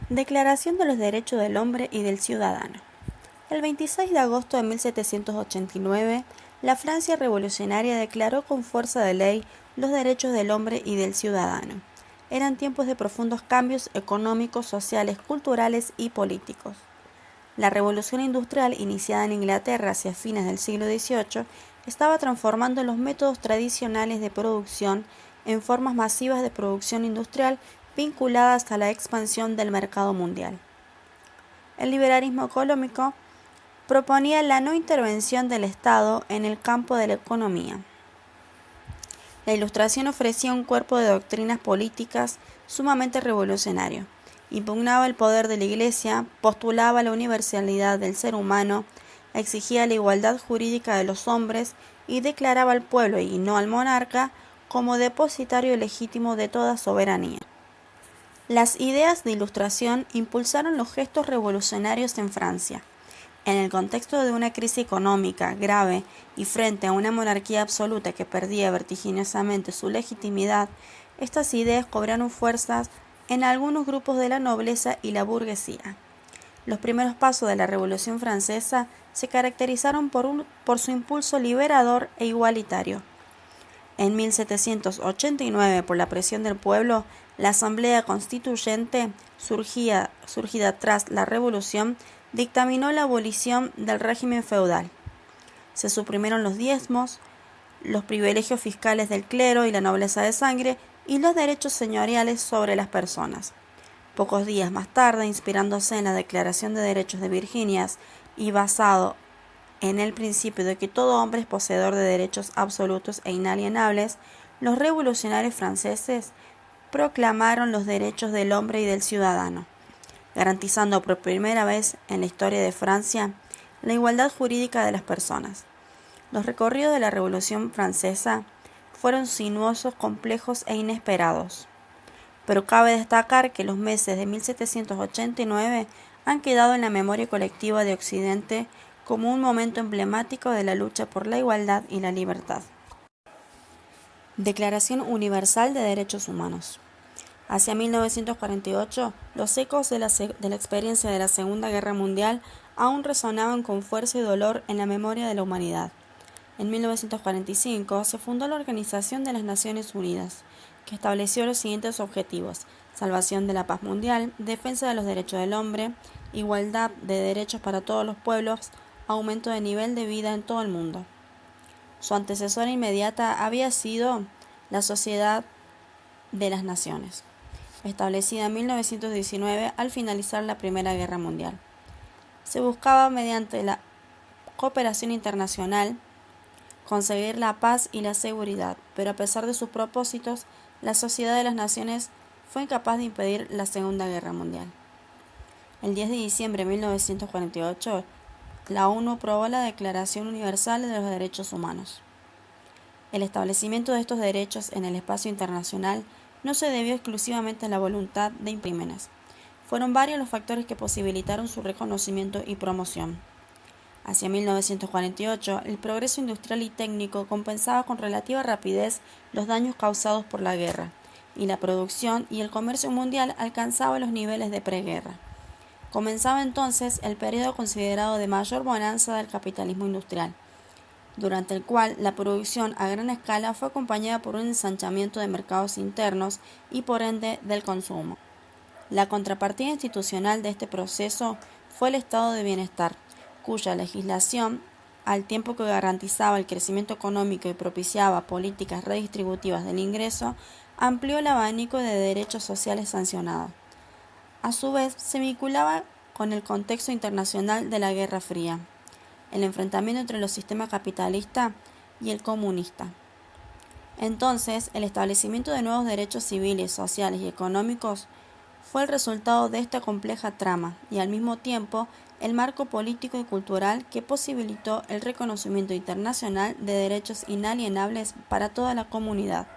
Declaración de los Derechos del Hombre y del Ciudadano. El 26 de agosto de 1789, la Francia revolucionaria declaró con fuerza de ley los derechos del hombre y del ciudadano. Eran tiempos de profundos cambios económicos, sociales, culturales y políticos. La revolución industrial, iniciada en Inglaterra hacia fines del siglo XVIII, estaba transformando los métodos tradicionales de producción en formas masivas de producción industrial vinculadas a la expansión del mercado mundial. El liberalismo económico proponía la no intervención del Estado en el campo de la economía. La Ilustración ofrecía un cuerpo de doctrinas políticas sumamente revolucionario. Impugnaba el poder de la Iglesia, postulaba la universalidad del ser humano, exigía la igualdad jurídica de los hombres y declaraba al pueblo, y no al monarca, como depositario legítimo de toda soberanía. Las ideas de Ilustración impulsaron los gestos revolucionarios en Francia. En el contexto de una crisis económica grave y frente a una monarquía absoluta que perdía vertiginosamente su legitimidad, estas ideas cobraron fuerzas en algunos grupos de la nobleza y la burguesía. Los primeros pasos de la Revolución Francesa se caracterizaron por su impulso liberador e igualitario. En 1789, por la presión del pueblo, la Asamblea Constituyente, surgida tras la Revolución, dictaminó la abolición del régimen feudal. Se suprimieron los diezmos, los privilegios fiscales del clero y la nobleza de sangre y los derechos señoriales sobre las personas. Pocos días más tarde, inspirándose en la Declaración de Derechos de Virginia y basado en el principio de que todo hombre es poseedor de derechos absolutos e inalienables, los revolucionarios franceses proclamaron los derechos del hombre y del ciudadano, garantizando por primera vez en la historia de Francia la igualdad jurídica de las personas. Los recorridos de la Revolución Francesa fueron sinuosos, complejos e inesperados, pero cabe destacar que los meses de 1789 han quedado en la memoria colectiva de Occidente como un momento emblemático de la lucha por la igualdad y la libertad. Declaración Universal de Derechos Humanos. Hacia 1948, los ecos de la experiencia de la Segunda Guerra Mundial aún resonaban con fuerza y dolor en la memoria de la humanidad. En 1945 se fundó la Organización de las Naciones Unidas, que estableció los siguientes objetivos: salvación de la paz mundial, defensa de los derechos del hombre, igualdad de derechos para todos los pueblos, aumento de nivel de vida en todo el mundo. Su antecesora inmediata había sido la Sociedad de las Naciones, establecida en 1919 al finalizar la Primera Guerra Mundial. Se buscaba, mediante la cooperación internacional, conseguir la paz y la seguridad, pero a pesar de sus propósitos, la Sociedad de las Naciones fue incapaz de impedir la Segunda Guerra Mundial. El 10 de diciembre de 1948, la ONU aprobó la Declaración Universal de los Derechos Humanos. El establecimiento de estos derechos en el espacio internacional no se debió exclusivamente a la voluntad de imprímenes. Fueron varios los factores que posibilitaron su reconocimiento y promoción. Hacia 1948, el progreso industrial y técnico compensaba con relativa rapidez los daños causados por la guerra, y la producción y el comercio mundial alcanzaban los niveles de preguerra. Comenzaba entonces el periodo considerado de mayor bonanza del capitalismo industrial, durante el cual la producción a gran escala fue acompañada por un ensanchamiento de mercados internos y por ende del consumo. La contrapartida institucional de este proceso fue el estado de bienestar, cuya legislación, al tiempo que garantizaba el crecimiento económico y propiciaba políticas redistributivas del ingreso, amplió el abanico de derechos sociales sancionados. A su vez, se vinculaba con el contexto internacional de la Guerra Fría, el enfrentamiento entre los sistemas capitalista y el comunista. Entonces, el establecimiento de nuevos derechos civiles, sociales y económicos fue el resultado de esta compleja trama y, al mismo tiempo, el marco político y cultural que posibilitó el reconocimiento internacional de derechos inalienables para toda la comunidad.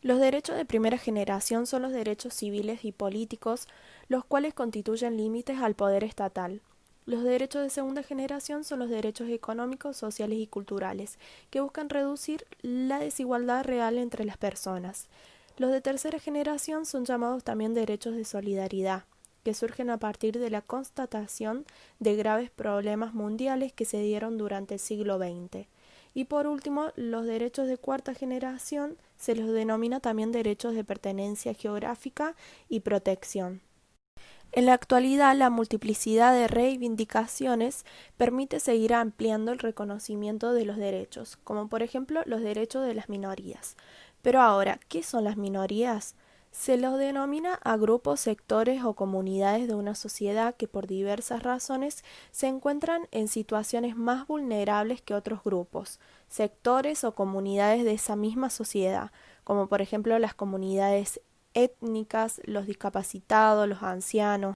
Los derechos de primera generación son los derechos civiles y políticos, los cuales constituyen límites al poder estatal. Los derechos de segunda generación son los derechos económicos, sociales y culturales, que buscan reducir la desigualdad real entre las personas. Los de tercera generación son llamados también derechos de solidaridad. que surgen a partir de la constatación de graves problemas mundiales que se dieron durante el siglo XX. Y por último, los derechos de cuarta generación se los denomina también derechos de pertenencia geográfica y protección. En la actualidad, la multiplicidad de reivindicaciones permite seguir ampliando el reconocimiento de los derechos, como por ejemplo los derechos de las minorías. Pero ahora, ¿qué son las minorías? Se los denomina a grupos, sectores o comunidades de una sociedad que por diversas razones se encuentran en situaciones más vulnerables que otros grupos, sectores o comunidades de esa misma sociedad, como por ejemplo las comunidades étnicas, los discapacitados, los ancianos.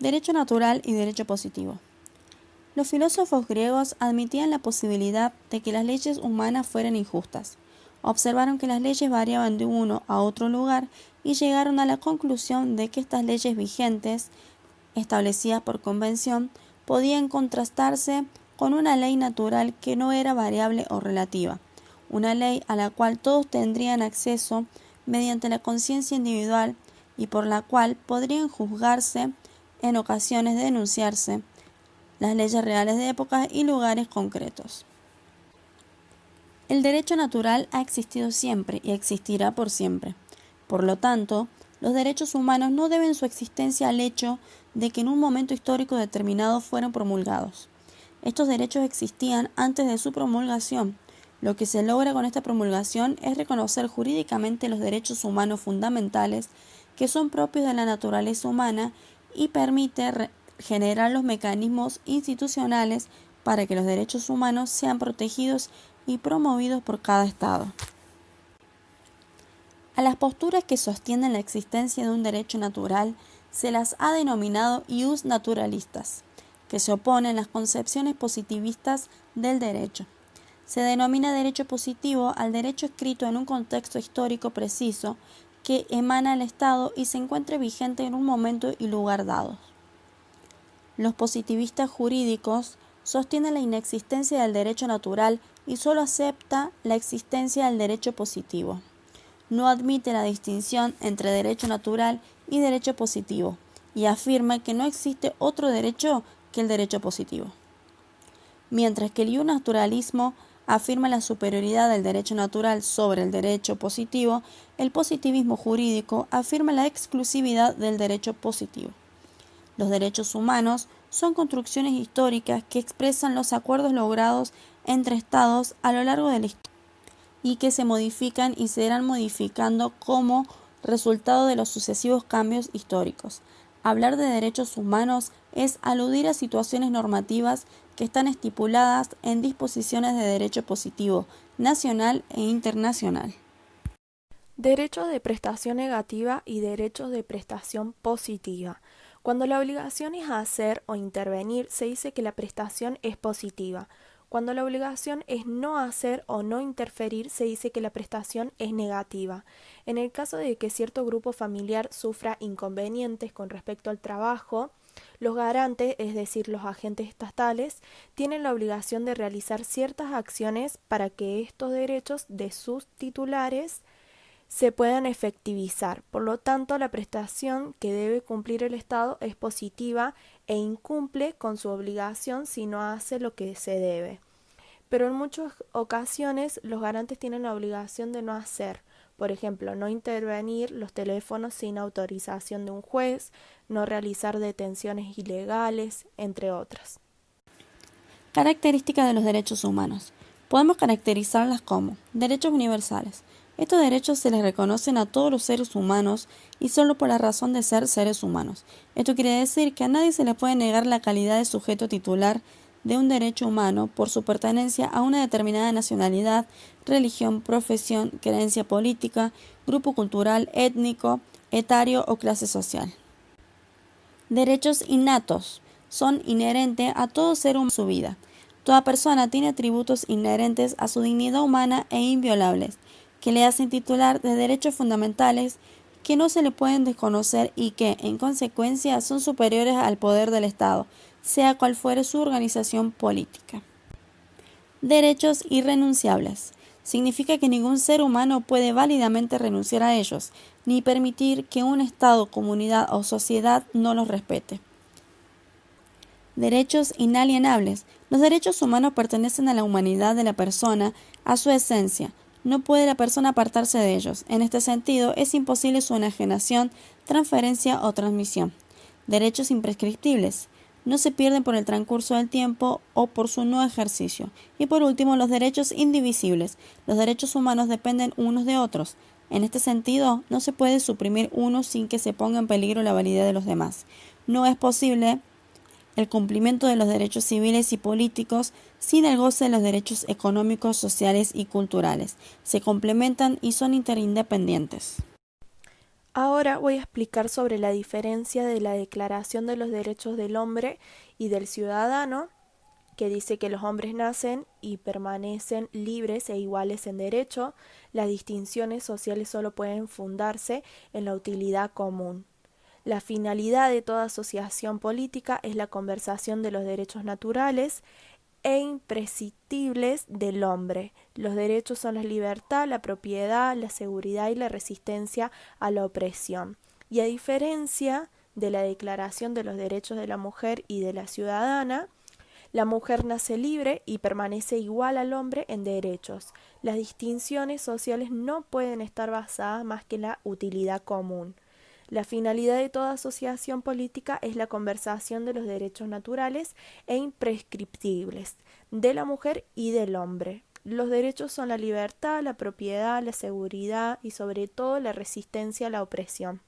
Derecho natural y derecho positivo. Los filósofos griegos admitían la posibilidad de que las leyes humanas fueran injustas. Observaron que las leyes variaban de uno a otro lugar y llegaron a la conclusión de que estas leyes vigentes, establecidas por convención, podían contrastarse con una ley natural que no era variable o relativa, una ley a la cual todos tendrían acceso mediante la conciencia individual y por la cual podrían juzgarse, en ocasiones denunciarse, las leyes reales de épocas y lugares concretos. El derecho natural ha existido siempre y existirá por siempre. Por lo tanto, los derechos humanos no deben su existencia al hecho de que en un momento histórico determinado fueron promulgados. Estos derechos existían antes de su promulgación. Lo que se logra con esta promulgación es reconocer jurídicamente los derechos humanos fundamentales que son propios de la naturaleza humana y permite generar los mecanismos institucionales para que los derechos humanos sean protegidos y promovidos por cada Estado. A las posturas que sostienen la existencia de un derecho natural se las ha denominado ius naturalistas, que se oponen a las concepciones positivistas del derecho. Se denomina derecho positivo al derecho escrito en un contexto histórico preciso que emana del Estado y se encuentre vigente en un momento y lugar dados. Los positivistas jurídicos sostienen la inexistencia del derecho natural y solo acepta la existencia del derecho positivo. No admite la distinción entre derecho natural y derecho positivo y afirma que no existe otro derecho que el derecho positivo. Mientras que el naturalismo afirma la superioridad del derecho natural sobre el derecho positivo, el positivismo jurídico afirma la exclusividad del derecho positivo. Los derechos humanos son construcciones históricas que expresan los acuerdos logrados entre estados a lo largo de la historia y que se modifican y se irán modificando como resultado de los sucesivos cambios históricos. Hablar de derechos humanos es aludir a situaciones normativas que están estipuladas en disposiciones de derecho positivo, nacional e internacional. Derechos de prestación negativa y derechos de prestación positiva. Cuando la obligación es hacer o intervenir, se dice que la prestación es positiva. Cuando la obligación es no hacer o no interferir, se dice que la prestación es negativa. En el caso de que cierto grupo familiar sufra inconvenientes con respecto al trabajo, los garantes, es decir, los agentes estatales, tienen la obligación de realizar ciertas acciones para que estos derechos de sus titulares se puedan efectivizar. Por lo tanto, la prestación que debe cumplir el Estado es positiva e incumple con su obligación si no hace lo que se debe. Pero en muchas ocasiones los garantes tienen la obligación de no hacer. Por ejemplo, no intervenir los teléfonos sin autorización de un juez, no realizar detenciones ilegales, entre otras. Características de los derechos humanos. Podemos caracterizarlas como derechos universales. Estos derechos se les reconocen a todos los seres humanos y solo por la razón de ser seres humanos. Esto quiere decir que a nadie se le puede negar la calidad de sujeto titular de un derecho humano por su pertenencia a una determinada nacionalidad, religión, profesión, creencia política, grupo cultural, étnico, etario o clase social. Derechos innatos son inherentes a todo ser humano en su vida. Toda persona tiene atributos inherentes a su dignidad humana e inviolables, que le hacen titular de derechos fundamentales que no se le pueden desconocer y que, en consecuencia, son superiores al poder del Estado, sea cual fuere su organización política. Derechos irrenunciables. significa que ningún ser humano puede válidamente renunciar a ellos, ni permitir que un Estado, comunidad o sociedad no los respete. Derechos inalienables. Los derechos humanos pertenecen a la humanidad de la persona, a su esencia. No puede la persona apartarse de ellos. En este sentido, es imposible su enajenación, transferencia o transmisión. Derechos imprescriptibles. No se pierden por el transcurso del tiempo o por su no ejercicio. Y por último, los derechos indivisibles. Los derechos humanos dependen unos de otros. En este sentido, no se puede suprimir uno sin que se ponga en peligro la validez de los demás. No es posible el cumplimiento de los derechos civiles y políticos sin el goce de los derechos económicos, sociales y culturales. Se complementan y son interindependientes. Ahora voy a explicar sobre la diferencia de la Declaración de los Derechos del Hombre y del Ciudadano, que dice que los hombres nacen y permanecen libres e iguales en derecho. Las distinciones sociales solo pueden fundarse en la utilidad común. La finalidad de toda asociación política es la conservación de los derechos naturales e imprescindibles del hombre. Los derechos son la libertad, la propiedad, la seguridad y la resistencia a la opresión. Y a diferencia de la Declaración de los Derechos de la Mujer y de la Ciudadana, la mujer nace libre y permanece igual al hombre en derechos. Las distinciones sociales no pueden estar basadas más que en la utilidad común. La finalidad de toda asociación política es la conservación de los derechos naturales e imprescriptibles de la mujer y del hombre. Los derechos son la libertad, la propiedad, la seguridad y sobre todo la resistencia a la opresión.